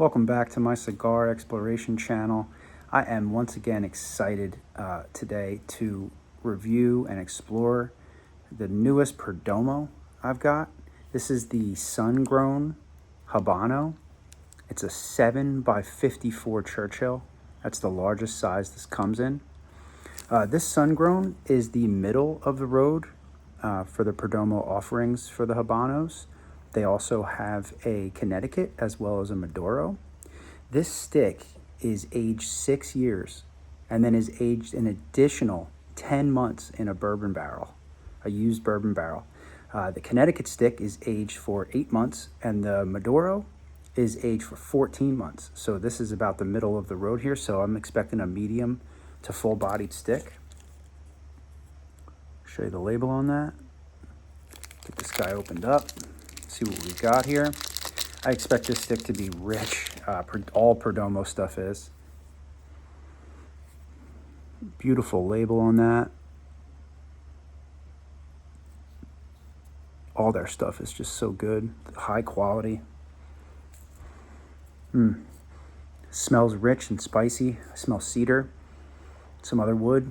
Welcome back to my cigar exploration channel. I am once again excited today to review and explore the newest Perdomo I've got. This is the Sungrown Habano. It's a 7x54 Churchill. That's the largest size this comes in. This Sungrown is the middle of the road for the Perdomo offerings for the Habanos. They also have a Connecticut as well as a Maduro. This stick is aged 6 years and then is aged an additional 10 months in a bourbon barrel, a used bourbon barrel. The Connecticut stick is aged for 8 months and the Maduro is aged for 14 months. So this is about the middle of the road here. So I'm expecting a medium to full-bodied stick. Show you the label on that. Get this guy opened up. See what we got here. I expect this stick to be rich. All Perdomo stuff is. Beautiful label on that. All their stuff is just so good. High quality. Smells rich and spicy. I smell cedar. Some other wood.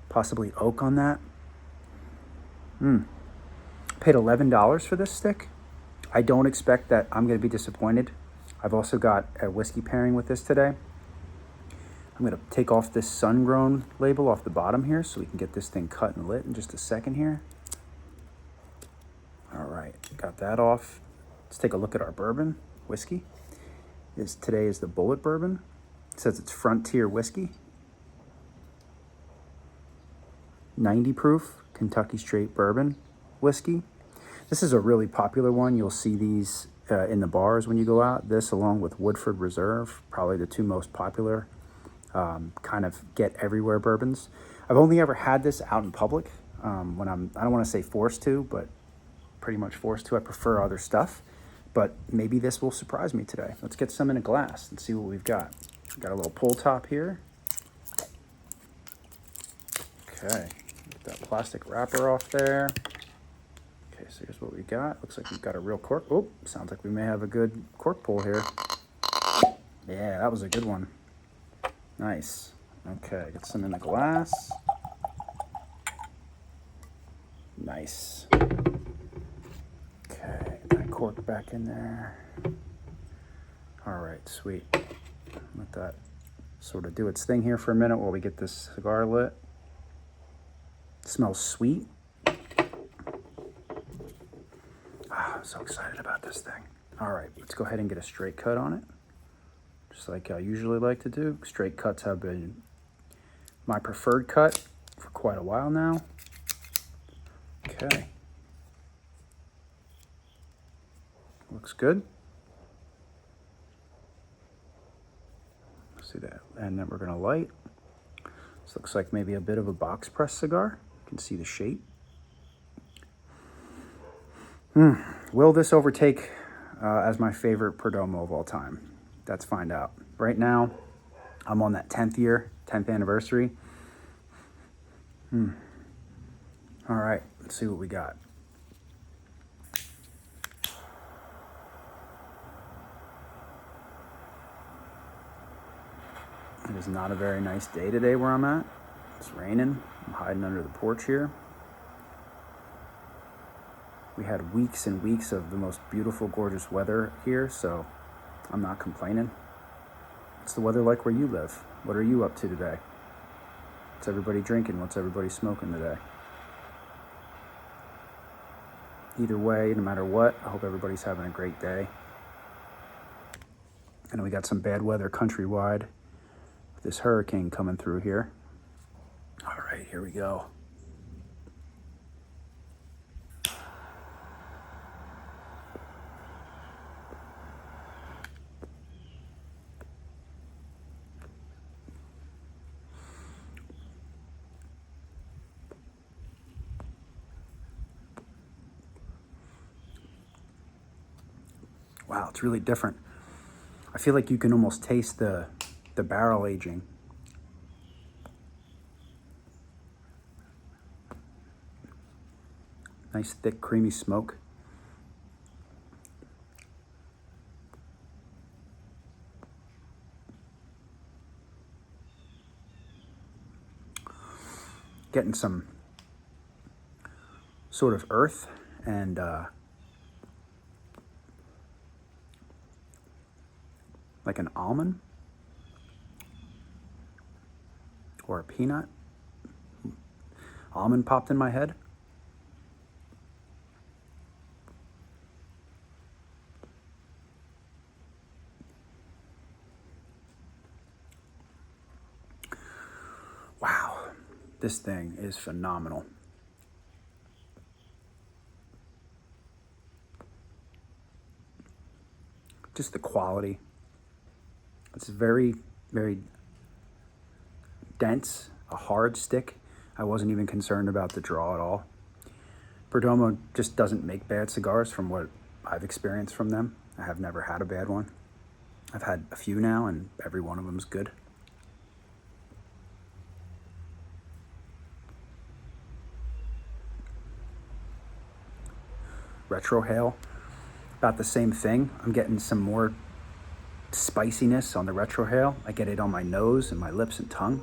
Possibly oak on that. Paid $11 for this stick. I don't expect that I'm going to be disappointed. I've also got a whiskey pairing with this today. I'm going to take off this Sungrown label off the bottom here so we can get this thing cut and lit in just a second here. All right, got that off. Let's take a look at our bourbon whiskey. Today is the Bulleit bourbon. It says it's Frontier whiskey. 90 proof Kentucky straight bourbon whiskey. This is a really popular one. You'll see these in the bars when you go out. This along with Woodford Reserve, probably the two most popular kind of get everywhere bourbons. I've only ever had this out in public when I don't want to say forced to, but pretty much forced to. I prefer other stuff, but maybe this will surprise me today. Let's get some in a glass and see what we've got. Got a little pull top here. Okay, get that plastic wrapper off there. Okay, so here's what we got. Looks like we've got a real cork. Oh, sounds like we may have a good cork pull here. Yeah, that was a good one. Nice. Okay, get some in the glass. Nice. Okay, get that cork back in there. All right, sweet. Let that sort of do its thing here for a minute while we get this cigar lit. It smells sweet. I'm so excited about this thing. All right, let's go ahead and get a straight cut on it. Just like I usually like to do. Straight cuts have been my preferred cut for quite a while now. Okay. Looks good. See that? And then we're gonna light. This looks like maybe a bit of a box press cigar. You can see the shape. Will this overtake as my favorite Perdomo of all time? Let's find out. Right now, I'm on that 10th anniversary. All right, let's see what we got. It is not a very nice day today where I'm at. It's raining. I'm hiding under the porch here. We had weeks and weeks of the most beautiful, gorgeous weather here, so I'm not complaining. What's the weather like where you live? What are you up to today? What's everybody drinking? What's everybody smoking today? Either way, no matter what, I hope everybody's having a great day. I know we got some bad weather countrywide with this hurricane coming through here. All right, here we go. Wow, it's really different. I feel like you can almost taste the barrel aging. Nice thick creamy smoke. Getting some sort of earth and like an almond or a peanut. Almond popped in my head. Wow, this thing is phenomenal. Just the quality. It's very, very dense, a hard stick. I wasn't even concerned about the draw at all. Perdomo just doesn't make bad cigars from what I've experienced from them. I have never had a bad one. I've had a few now, and every one of them's good. Retrohale, about the same thing. I'm getting some more spiciness on the retrohale. I get it on my nose and my lips and tongue.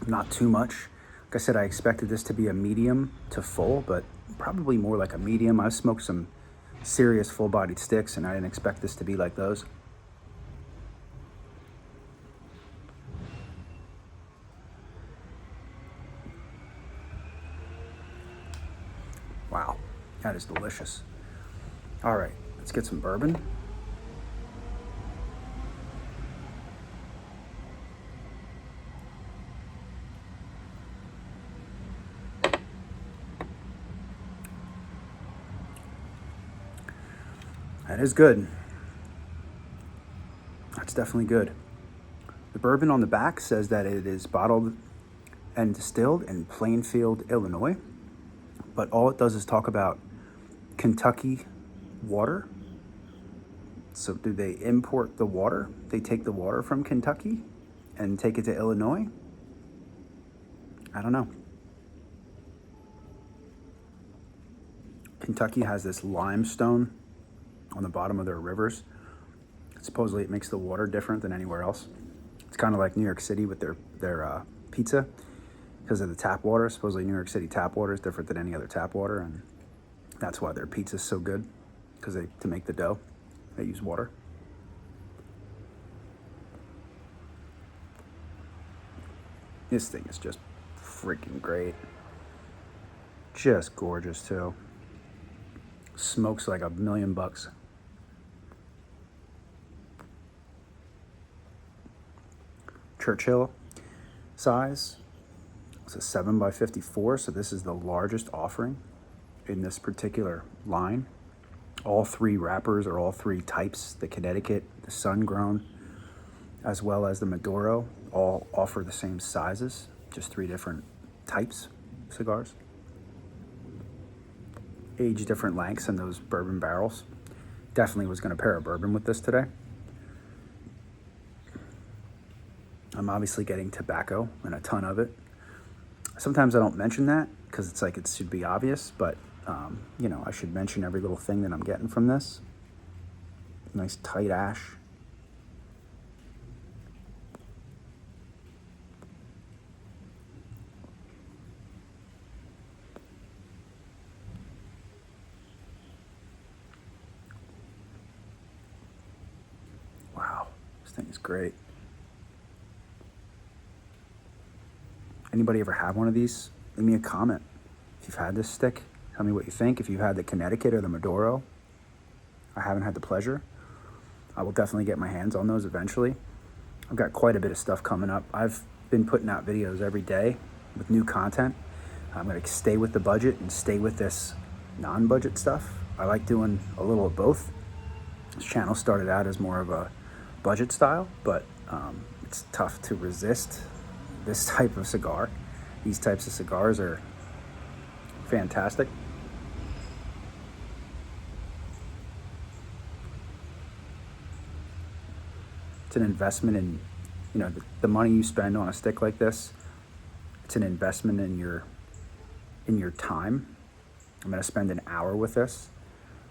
Not too much. Like I said, I expected this to be a medium to full, but probably more like a medium. I've smoked some serious full-bodied sticks, and I didn't expect this to be like those. Wow, that is delicious. All right, let's get some bourbon. That is good. That's definitely good. The bourbon on the back says that it is bottled and distilled in Plainfield, Illinois. But all it does is talk about Kentucky water. So do they import the water? They take the water from Kentucky and take it to Illinois? I don't know. Kentucky has this limestone on the bottom of their rivers. Supposedly it makes the water different than anywhere else. It's kind of like New York City with their pizza because of the tap water. Supposedly New York City tap water is different than any other tap water, and that's why their pizza is so good, because to make the dough, they use water. This thing is just freaking great. Just gorgeous too. Smokes like $1,000,000. Churchill size. It's a 7x54, so this is the largest offering in this particular line. All three wrappers, or all three types, the Connecticut, the Sungrown, as well as the Maduro, all offer the same sizes, just three different types of cigars. Age different lengths in those bourbon barrels. Definitely was going to pair a bourbon with this today. I'm obviously getting tobacco and a ton of it. Sometimes I don't mention that because it's like it should be obvious, but you know, I should mention every little thing that I'm getting from this. Nice tight ash. Wow, this thing is great. Anybody ever have one of these? Leave me a comment. If you've had this stick, tell me what you think. If you've had the Connecticut or the Maduro, I haven't had the pleasure. I will definitely get my hands on those eventually. I've got quite a bit of stuff coming up. I've been putting out videos every day with new content. I'm going to stay with the budget and stay with this non-budget stuff. I like doing a little of both. This channel started out as more of a budget style, but it's tough to resist this type of cigar. These types of cigars are fantastic. It's an investment in, you know, the money you spend on a stick like this. It's an investment in your time. I'm going to spend an hour with this,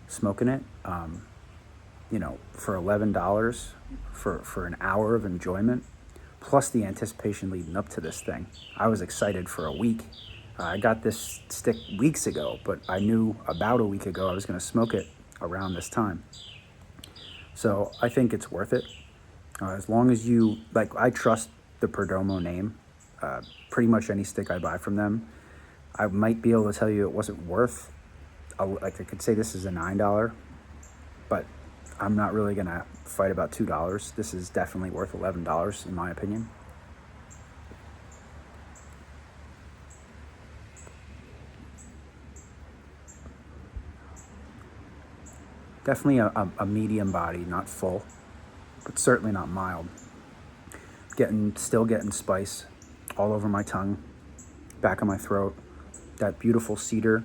smoking it. You know, for $11 for an hour of enjoyment, plus the anticipation leading up to this thing. I was excited for a week. I got this stick weeks ago, but I knew about a week ago I was going to smoke it around this time. So I think it's worth it. As long as you, like, I trust the Perdomo name. Pretty much any stick I buy from them, I might be able to tell you it wasn't worth, like I could say this is a $9, but I'm not really going to fight about $2. This is definitely worth $11 in my opinion. Definitely a medium body, not full, but certainly not mild. Still getting spice all over my tongue, back of my throat. That beautiful cedar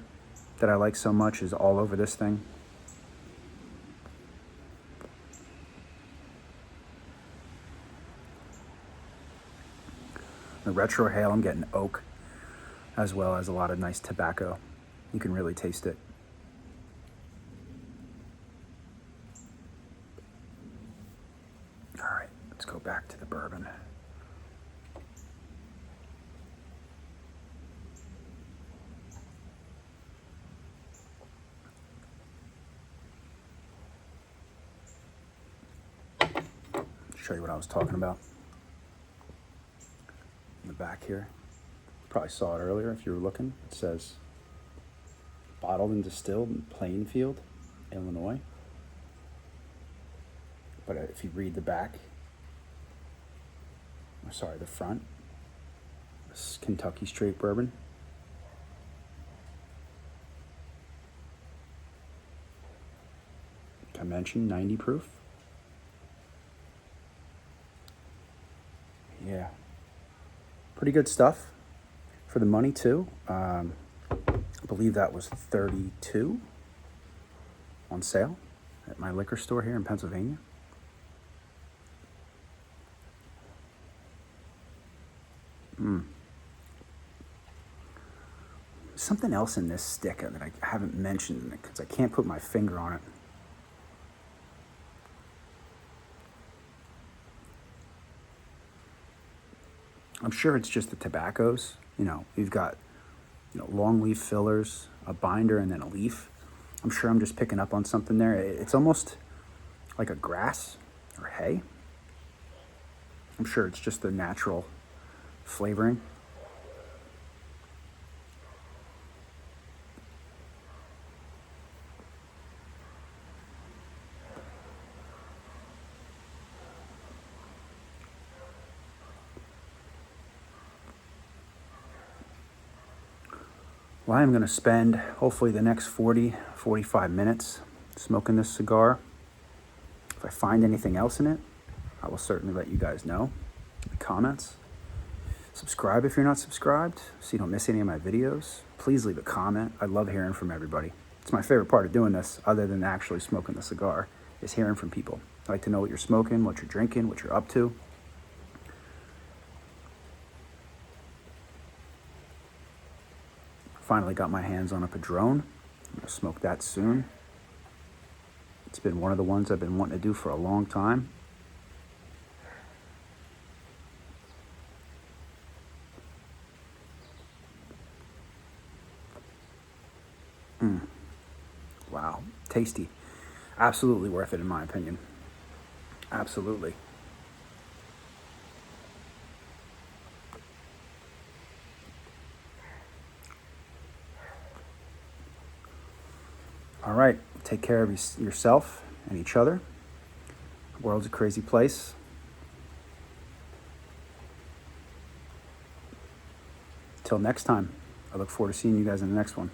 that I like so much is all over this thing. The retrohale, I'm getting oak, as well as a lot of nice tobacco. You can really taste it. All right, let's go back to the bourbon. Show you what I was talking about. In the back here, you probably saw it earlier if you were looking. It says bottled and distilled in Plainfield, Illinois. But if you read the back, the front, this is Kentucky straight bourbon. Like I mentioned, 90 proof. Yeah, pretty good stuff for the money too. I believe that was $32 on sale at my liquor store here in Pennsylvania. Something else in this stick that I haven't mentioned because I can't put my finger on it. I'm sure it's just the tobaccos. You've got, long leaf fillers, a binder, and then a leaf. I'm sure I'm just picking up on something there. It's almost like a grass or hay. I'm sure it's just the natural flavoring. Well, I'm going to spend hopefully the next 45 minutes smoking this cigar. If I find anything else in it, I will certainly let you guys know in the comments. Subscribe if you're not subscribed so you don't miss any of my videos. Please leave a comment. I love hearing from everybody. It's my favorite part of doing this, other than actually smoking the cigar, is hearing from people. I like to know what you're smoking, what you're drinking, what you're up to. Finally got my hands on a Padron. I'm going to smoke that soon. It's been one of the ones I've been wanting to do for a long time. Wow, tasty. Absolutely worth it in my opinion. Absolutely. All right, take care of yourself and each other. The world's a crazy place. Till next time, I look forward to seeing you guys in the next one.